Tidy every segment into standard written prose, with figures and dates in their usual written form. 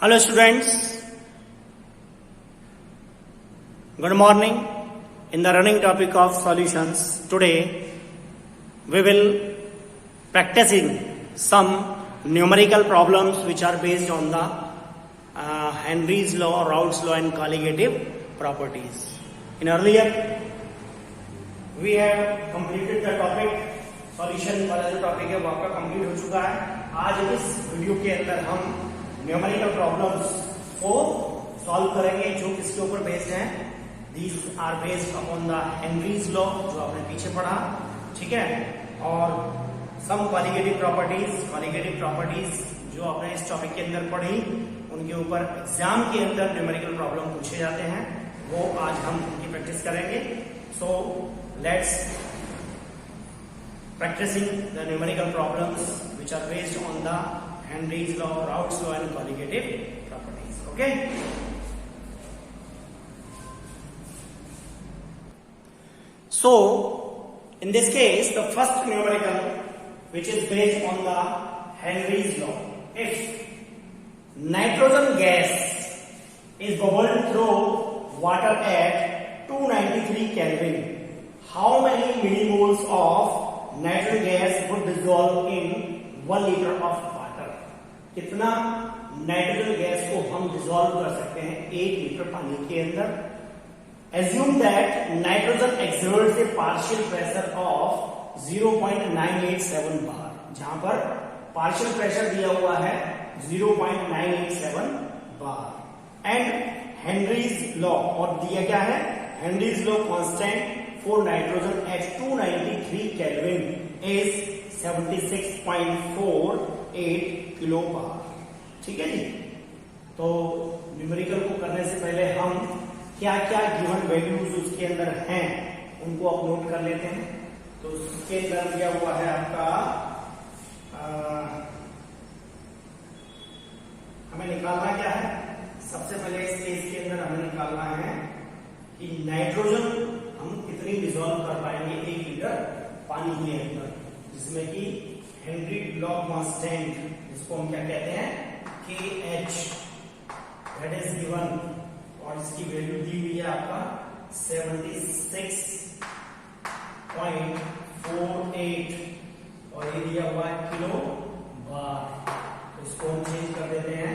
Hello students, good morning. In the running topic of solutions, today we will practicing some numerical problems which are based on the Henry's law, Raoult's law and colligative properties. In earlier we have completed the topic, solution वाला जो topic है वो आपका complete हो चुका है. आज इस वीडियो के अंदर हम न्यूमेरिकल प्रॉब्लम्स को सॉल्व करेंगे जो किसके ऊपर बेस्ड हैं. These are based upon the Henry's law जो आपने पीछे पढ़ा, ठीक है. और सम कॉलिगेटिव प्रॉपर्टीज जो आपने इस टॉपिक के अंदर पढ़ी उनके ऊपर एग्जाम के अंदर न्यूमेरिकल प्रॉब्लम पूछे जाते हैं, वो आज हम उनकी प्रैक्टिस करेंगे. So let's practicing the numerical problems which are based on the Henry's law, Raoult's law and colligative properties. Okay. So in this case the first numerical which is based on the Henry's law, if nitrogen gas is bubbled through water at 293 Kelvin, how many millimoles of nitrogen gas would dissolve in 1 liter of water? कितना nitrogen gas को हम dissolve कर सकते हैं 1 litre पानी के अंदर. Assume that nitrogen exerts a partial pressure of 0.987 bar, जहां पर पार्शियल प्रेशर दिया हुआ है 0.987 बार. एंड हेनरीज लॉ, और दिया क्या है, Henry's law constant for nitrogen at 293 Kelvin is 76.48 किलोबार. ठीक है जी. तो न्यूमेरिकल को करने से पहले हम क्या क्या गिवन वैल्यूज उसके अंदर हैं उनको आप नोट कर लेते हैं. तो उसके अंदर दिया हुआ है आपका हमें निकालना क्या है. सबसे पहले इस केस के अंदर हमें निकालना है कि नाइट्रोजन हम कितनी डिसॉल्व कर पाएंगे 1 लीटर पानी के अंदर, जिसमें कि हेनरी लॉ कांस्टेंट जिसको हम क्या कहते हैं KH, दैट इज गिवन, और इसकी वैल्यू दी हुई है आपका 76.48 और ये दिया हुआ है किलो बार. तो इसको हम चेंज कर देते हैं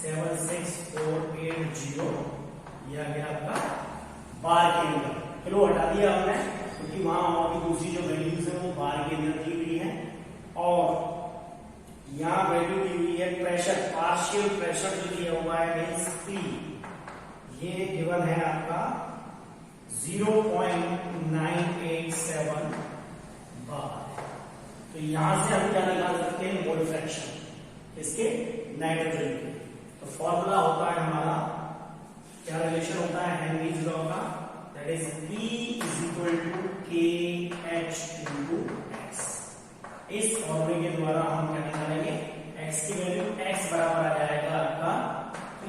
76480, यह आ गया आपका बार के अंदर. किलो हटा दिया हमने क्योंकि वहां हमारी दूसरी जो वैल्यूज है वो बार के अंदर दी हुई है. और यहां वैल्यू दी हुई है प्रेशर, पार्शियल प्रेशर जो दिया हुआ है मींस P, ये गिवन है आपका 0.987 बार. तो यहां से हम क्या निकाल सकते हैं, मोल फ्रैक्शन इसके नाइट्रोजन के. तो फॉर्मूला होता है हमारा, क्या रिलेशन होता है हेनरीज लॉ का, that is P is equal to KH into X. इस फॉर्मूले के द्वारा हम क्या निकालेंगे, X की वैल्यू X बराबर आ जाएगा आपका P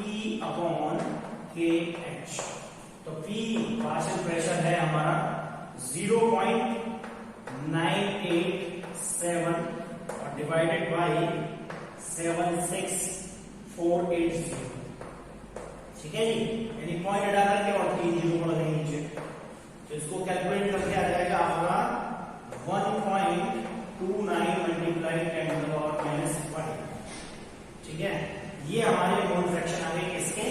अपॉन KH. तो P पार्शियल प्रेशर है हमारा 0.987 और डिवाइडेड बाई 76480. ठीक है जी. यानी पॉइंट हटा करके और 3 जीरो को लगेंगे नीचे. तो इसको कैलकुलेट करके आ जाएगा आपका 1.29 मल्टीप्लाई 10⁻⁻⁵. ठीक है. ये हमारे मोल फ्रैक्शन आ गए किसके,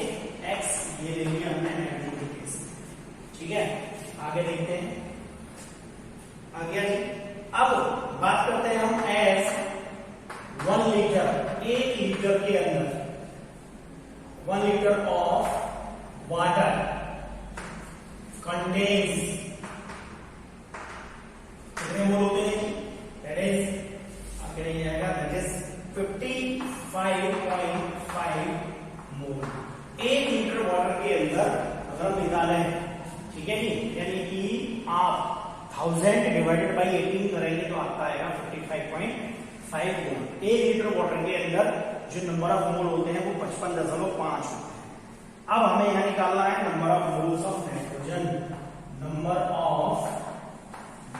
X. ये ले लिया हमने नाइट्रोजन के केस. ठीक है. आगे देखते हैं. आ गया जी. अब बात करते हैं हम एज 1 लीटर, 1 लीटर के अंदर 1 liter of water contains कितने मोल होते हैं, that is आपके लिए आएगा that is 55.5 mole 1 litre water के अंदर अगर हम निकालें. ठीक है जी. यानी कि आप 1000 डिवाइडेड बाई 18 करेंगे तो आपका आएगा 55.5 मोल. 1 लीटर वाटर के अंदर जो नंबर ऑफ मोल होते हैं वो 55.5 होते हैं. अब हमें यहां निकालना है number of moles of nitrogen. Number of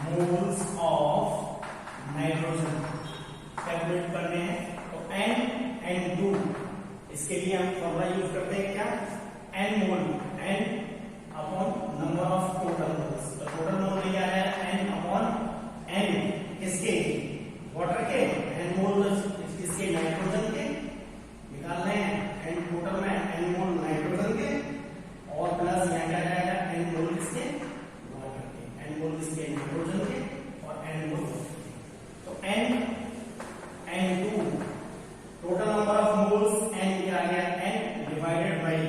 moles of nitrogen calculate करने हैं. तो N N2 इसके लिए हम फॉर्मूला यूज करते हैं क्या, N mole, N upon number of total moles. तो टोटल मोल क्या है एन अपॉन एन, किसके, वाटर के, एन मोल किसके, नाइट्रोजन के निकालने हैं, एन टोटल में एन मोल नाइट्रोजन के और प्लस यहाँ क्या जाएगा एन मोल किसके, वाटर के, एन मोल किसके, नाइट्रोजन के और एन मोल, तो N to total number of moles N क्या आ गया, एन डिवाइडेड बाई,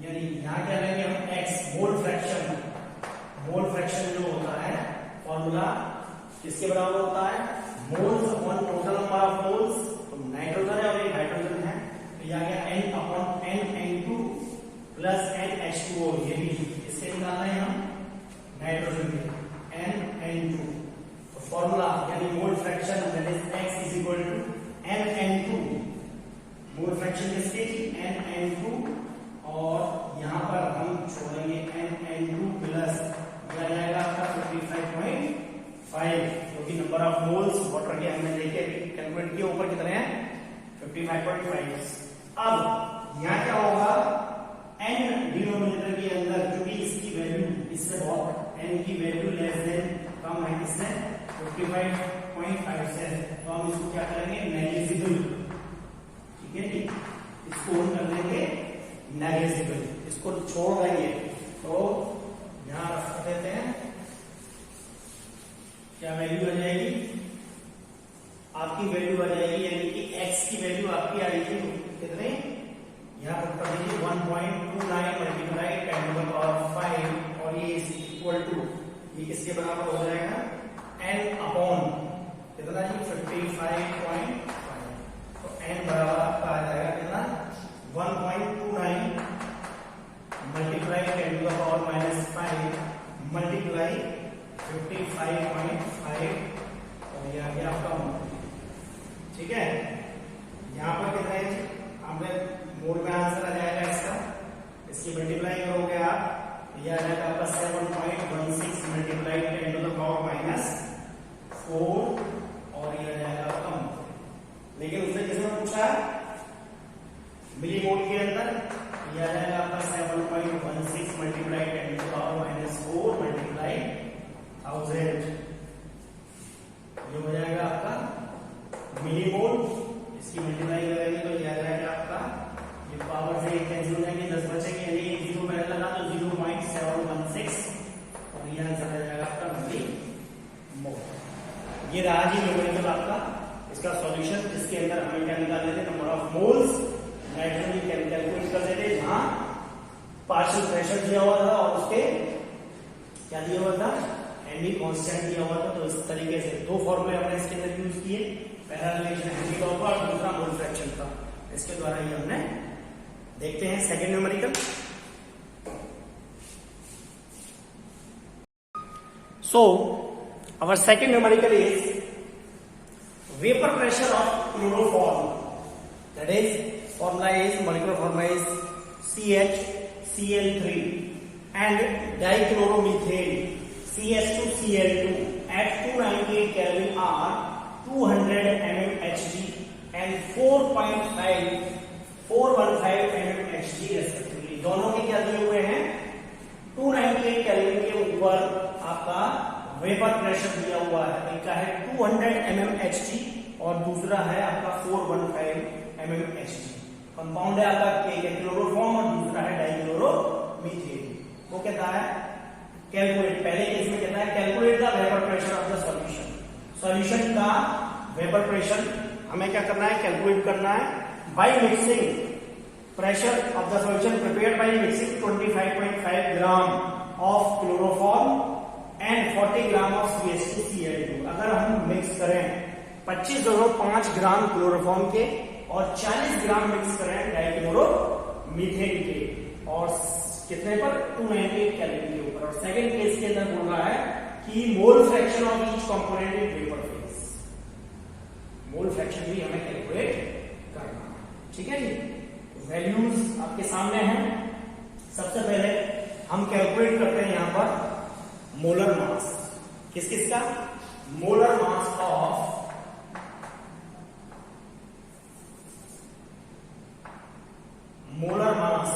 यानी यहां क्या लेंगे हम X, mole fraction, mole fraction जो होता है फॉर्मूला किसके बराबर होता है, moles upon total number of moles, तो नाइट्रोजन है और एक हाइड्रोजन है, तो यह आ गया N upon N N2 plus N H2O, ये भी इससे निकालना है हम नाइट्रोजन के, एन N2, तो फॉर्मूला यानी mole fraction that is x is equal to N N2, mole fraction किसके, एन N2, और यहां पर हम छोड़ेंगे एन N2 प्लस क्या जाएगा आपका 55.5, क्योंकि नंबर ऑफ मोल्स वाटर के हमने देखे कैलकुलेट किए ऊपर कितने हैं 55.5। अब यहां क्या होगा, एन डिनोमिनेटर के अंदर क्योंकि इसकी वैल्यू इससे बहुत, एन की वैल्यू लेस देन कम है किससे 55.5 से, तो हम इसको क्या करेंगे नेग्लिजिबल, ठीक है जी, इसको हम कर देंगे नेग्लिजिबल, इसको छोड़ देंगे, तो यहां रख देते हैं, क्या वैल्यू आ जाएगी आपकी, वैल्यू आ जाएगी यानी कि x की वैल्यू आपकी आ रही थी कितने, यहां पर कर दीजिए 1.29 मल्टीप्लाई 10 टू द पावर 5 और ये इक्वल टू, ये किसके बराबर हो जाएगा n अपॉन कितना जी 55.5, तो n बराबर आपका आ जाएगा कितना 1.29 multiply 10 to the power -5 multiply 55.5 और ये आ गया आपका, ठीक है, यहां पर कितना है हमने मोल में आंसर आ जाएगा इसका, इसकी मल्टीप्लाई करोगे आप, ये आ जाएगा आपका 7.16 मल्टीप्लाई 10 टू द पावर -4 और ये आ जाएगा आपका, लेकिन उसने किसने पूछा मिली मोल के अंदर, ये आ जाएगा आपका 7.16 multiply 10 to the power -4 multiply 1000, ये हो जाएगा आपका मिली मोल, इसकी मल्टीप्लाई करेंगे तो ये आ जाएगा आपका, ये पावर से कैंसिल हो जाएंगे 10 बचेंगे, यानी एक जीरो पहले लगा तो 0.716 और ये आंसर आ जाएगा आपका मिली मोल। ये रहा जी न्यूमेरिकल आपका, इसका सॉल्यूशन, जिसके अंदर हमें क्या निकाल लेते number of moles, nitrogen calculate कर देते, जहां पार्शियल प्रेशर दिया हुआ था और उसके क्या दिया हुआ था हेनरी कांस्टेंट दिया हुआ था, तो इस तरीके से दो फॉर्मूले हमने इसके अंदर यूज किए, पहला रिलेशन हेनरी लॉ का और दूसरा मोल फ्रैक्शन का, इसके द्वारा ये हमने देखते हैं second numerical. So our second numerical is vapour pressure of chloroform, that is formula is molecular formula is CHCl3 and dichloromethane CH2Cl2 at 298 Kelvin are 200 mmHg and 415 mmHg respectively। दोनों के क्या दिए हुए हैं 298 केल्विन के ऊपर आपका वेपर प्रेशर दिया हुआ है, एक का है 200 mmHg और दूसरा है आपका 415 mmHg। कंपाउंड है आपका एक क्लोरोफॉर्म और दूसरा है डाइक्लोरोमीथेन। वो कहता है कैलकुलेट, पहले केस में कहता है calculate the vapour pressure of the solution. Solution का वेपर प्रेशर हमें क्या करना है, कैलकुलेट करना है by mixing pressure of the solution prepared by mixing 25.5 gram of chloroform and 40 gram of CH2Cl2। अगर हम मिक्स करें 25.5 ग्राम क्लोरोफॉर्म के और 40 ग्राम मिक्स करें डाइक्लोरोमीथेन के और कितने पर 298 केल्विन के ऊपर, और सेकंड केस के अंदर बोल रहा है कि mole fraction of each component in vapour phase, mole fraction भी हमें कैलकुलेट करना है। ठीक है जी, वैल्यूज आपके सामने हैं। सबसे पहले हम कैलकुलेट करते हैं यहां पर मोलर मास, किस किस का, molar mass of molar mass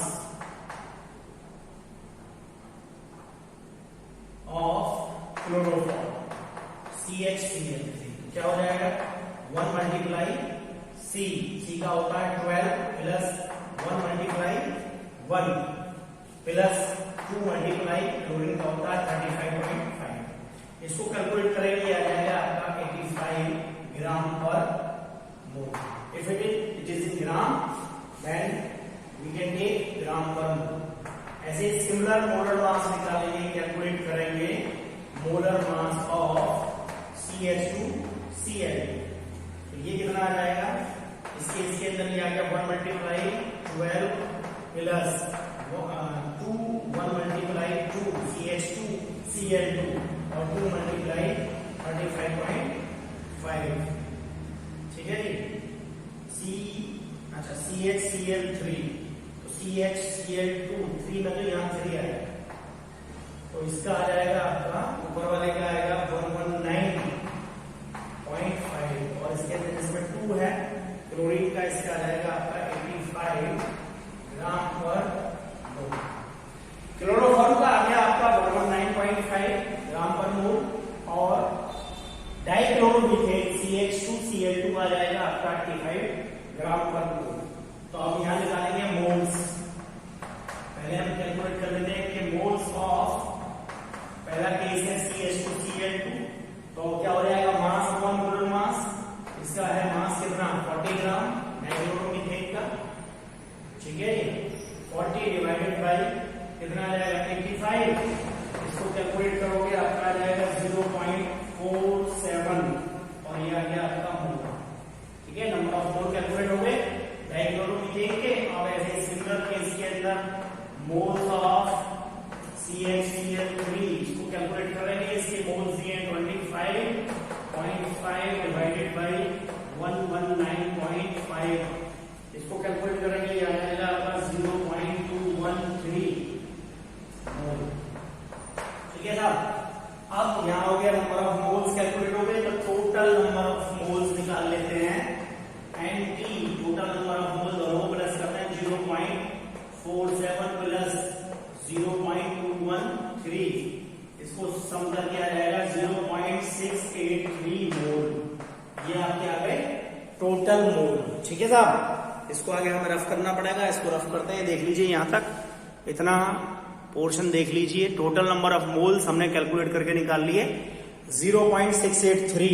of chloroform CHCl3 क्या हो जाएगा 1 मल्टीप्लाई C का होता है 12 plus 1 multiply 1 plus 2 multiply chlorine का होता है 35.5। इसको कैलकुलेट करेंगे आ जाएगा आपका 85 gram per mole. If it is in gram then we can take gram per mole. ऐसे सिमिलर मोलर मास निकालेंगे, कैलकुलेट करेंगे मोलर मास ऑफ CH2Cl। तो ये कितना आ जाएगा, इसके अंदर ये आ गया 1 मल्टीप्लाई 12 प्लस 2 1 मल्टीप्लाई 2 CH2Cl2 और 2 मल्टीप्लाई 35.5। ठीक है जी। CHCl3 तो CHCl2 3 में तो यहाँ 3 आएगा, तो इसका आ जाएगा आपका ऊपर वाले का आएगा 119.5 और इसके अंदर जिसमें 2 है क्लोरीन का, इसका आ जाएगा आपका 85 ग्राम पर मोल। क्लोरोफॉर्म का आ गया आपका 119.5 ग्राम पर मोल और डाइक्लोरोमीथेन CH2Cl2 आ जाएगा आपका 85 ग्राम पर मोल। तो अब यहां निकालेंगे मोल्स। पहले हम कैलकुलेट कर लेते हैं कि मोल्स ऑफ, पहला केस है CH2Cl2, तो क्या हो जाएगा मास अपॉन मोलर मास। इसका है मास कितना 40 ग्राम डाइक्लोरोमीथेन का। ठीक है 40 डिवाइडेड बाय कितना आ जाएगा 85। इसको कैलकुलेट करोगे आपका आ जाएगा 0.47 और ये आ गया आपका मोल। ठीक है, नंबर ऑफ मोल कैलकुलेट हो गए डाइक्लोरोमीथेन के। अब ऐसे सिमिलर केस के अंदर मोल्स ऑफ CHCl3 इसको कैलकुलेट करेंगे। इसके मोल्स दिए 25.5 डिवाइडेड बाय 119.5। इसको कैलकुलेट करेंगे ये आ जाएगा आपका 0.213 मोल। ठीक है साहब। अब यहां हो गया नंबर ऑफ मोल्स कैलकुलेट हो गए, तो टोटल नंबर ऑफ मोल्स निकाल लेते हैं। NT total number of moles दोनों प्लस करते हैं 0.47 प्लस 0.213, इसको सम करके आ जाएगा 0.683 मोल। ये आपके आ गए टोटल मोल। ठीक है साहब, इसको आगे हमें रफ करना पड़ेगा। इसको रफ करते हैं, देख लीजिए यहां तक इतना पोर्शन देख लीजिए। टोटल नंबर ऑफ मोल्स हमने कैलकुलेट करके निकाल लिए 0.683।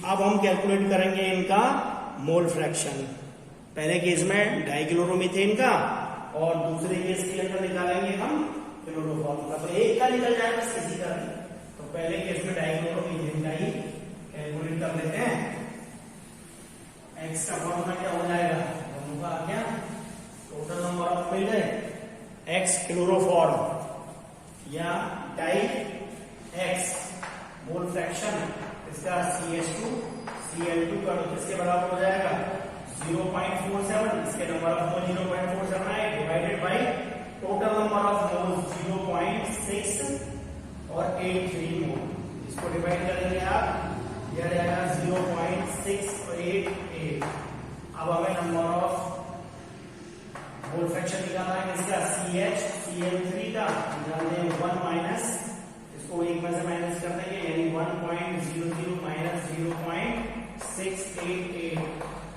अब हम कैलकुलेट करेंगे इनका मोल फ्रैक्शन। पहले केस में डाइक्लोरोमीथेन का और दूसरे केस के अंदर निकालेंगे हम क्लोरोफॉर्म का। तो एक का निकल जाएगा किसी का भी, तो पहले केस में डाइक्लोरोमीथेन का ही कैलकुलेट कर लेते हैं। एक्स का फॉर्मूला क्या हो जाएगा, दोनों का आ गया टोटल नंबर ऑफ मिल गए एक्स क्लोरोफॉर्म या डाई एक्स मोल फ्रैक्शन इसका CH2Cl2 का किसके बराबर हो जाएगा 0.47। इसके नंबर ऑफ मोल 0.47 है divided by total number of mole 0.6 और 83 मोल। इसको डिवाइड करेंगे आप, यह रहेगा 0.688। अब हमें नंबर ऑफ मोल फ्रैक्शन निकालना है इसका CHCl3 का, निकालते हैं 1 माइनस, इसको एक में से माइनस कर देंगे यानी 1.00 माइनस 0.688,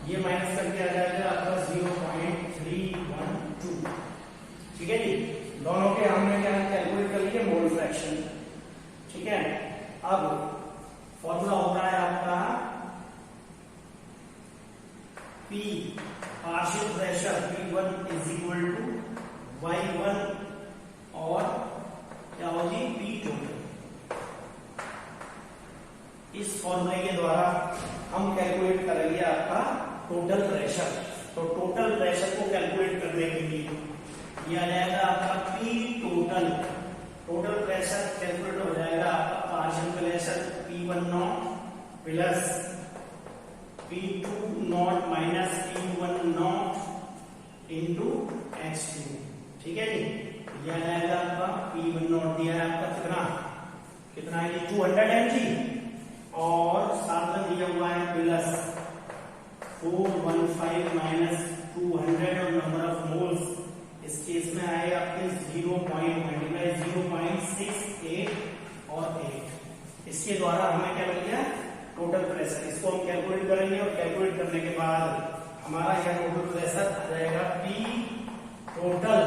ये माइनस करके आ जाएगा आपका 0.312। ठीक है जी, दोनों के हमने क्या कैलकुलेट कर लिए मोल फ्रैक्शन। ठीक है, अब फॉर्मूला होता है आपका P partial pressure P1 is equal to Y1 और क्या होगी P टोटल। इस फॉर्मूले के द्वारा हम कैलकुलेट करेंगे आपका टोटल प्रेशर। तो टोटल प्रेशर को कैलकुलेट करने के लिए ये आ जाएगा आपका P total. Total pressure calculate हो जाएगा आपका partial pressure P1 not plus P2 not minus P1 not into H2। ठीक है जी, यह आ जाएगा आपका P1 नॉट दिया है आपका कितना कितना है 200 mg और साथ में दिया हुआ है प्लस 415 माइनस 200 और नंबर ऑफ मोल्स इसके द्वारा हमें क्या मिल गया, टोटल प्रेशर। इसको हम कैलकुलेट करेंगे और कैलकुलेट करने के बाद हमारा यह टोटल प्रेशर आ जाएगा P total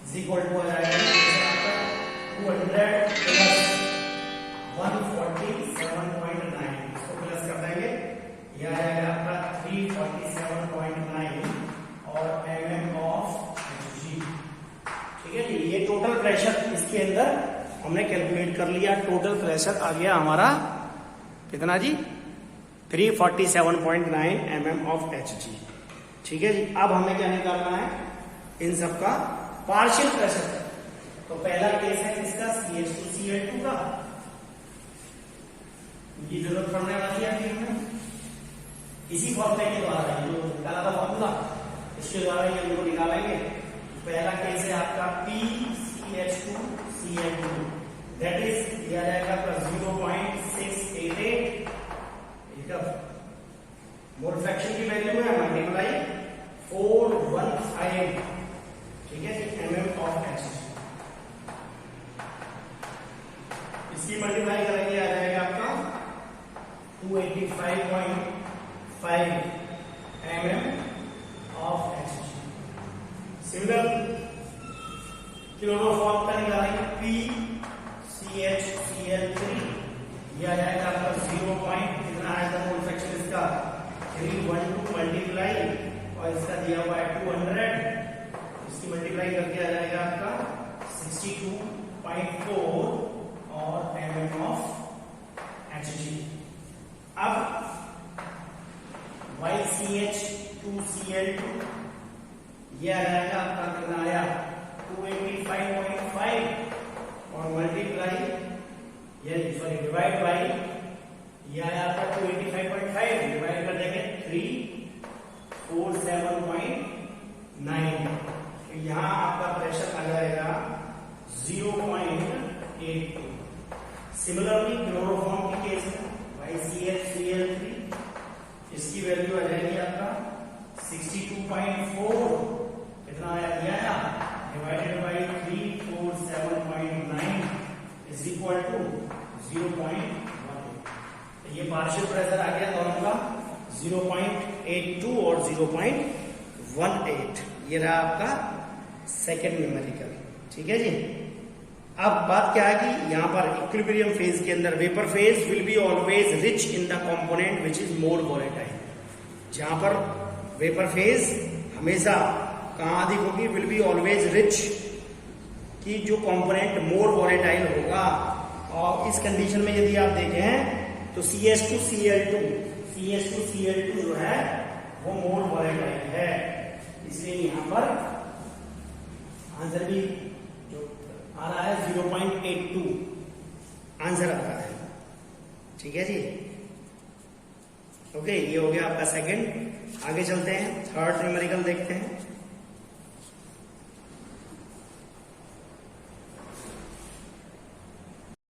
is equal to आ जाएगा 200 प्लस 147.9, इसको प्लस कर देंगे, यह आ जाएगा आपका 347.9 और mm ऑफ Hg। ठीक है जी, ये टोटल प्रेशर इसके अंदर हमने कैलकुलेट कर लिया। टोटल प्रेशर आ गया हमारा कितना जी, 347.9 mm ऑफ Hg। ठीक है जी, अब हमें क्या निकालना है, इन सब का पार्शियल प्रेशर। तो पहला केस है इसका CH2Cl2 का, ये जरूरत पड़ने वाली है हमें इसी फॉर्मूले के द्वारा, जो निकाला था फॉर्मूला, इसके द्वारा ये हमको निकालेंगे। पहला केस है आपका PCH2Cl2, दैट इज दिया जाएगा प्लस 0.688, मोल फ्रैक्शन की वैल्यू है मल्टीप्लाई 415, ठीक है, mm ऑफ Hg। इसकी मल्टीप्लाई करेंगे आ जाएगा आपका 285.5 mm of Hg। Similar chloroform का निकालेंगे PCHCl3, यह आ जाएगा आपका 0. कितना आया था मोल फ्रैक्शन इसका 312 मल्टीप्लाई और इसका दिया हुआ है 200, इसकी मल्टीप्लाई करके आ जाएगा आपका 62.4 और mm ऑफ Hg। अब YCH2Cl2 यह आ जाएगा आपका कितना आया 285.5 और मल्टीप्लाई सॉरी डिवाइड बाई यह आया आपका 285.5 डिवाइड कर देंगे 347.9, तो यहाँ आपका प्रेशर आ जाएगा 0.82। सिमिलरली क्लोरोफॉर्म की केस में YCH3 इसकी वैल्यू आ जाएगी आपका 62.4, कितना आया दिया divided by 347.9 is equal to 0.18। ये पार्शियल प्रेशर आ गया दोनों का 0.82 और 0.18। ये रहा आपका सेकेंड न्यूमेरिकल। ठीक है जी, अब बात क्या है कि यहां पर इक्विलिब्रियम फेज के अंदर vapour phase will be always rich in the component which is more volatile. जहां पर वेपर फेज हमेशा कहां अधिक होगी, विल बी ऑलवेज रिच, कि जो कंपोनेंट मोर वोलेटाइल होगा। और इस कंडीशन में यदि आप देखें तो CH2Cl2 जो है वो मोर वोलेटाइल है, इसलिए यहां पर आंसर भी जो आ रहा है 0.82 आंसर आ रहा है। ठीक है जी, ओके, ये हो गया आपका सेकंड। आगे चलते हैं, थर्ड न्यूमेरिकल देखते हैं।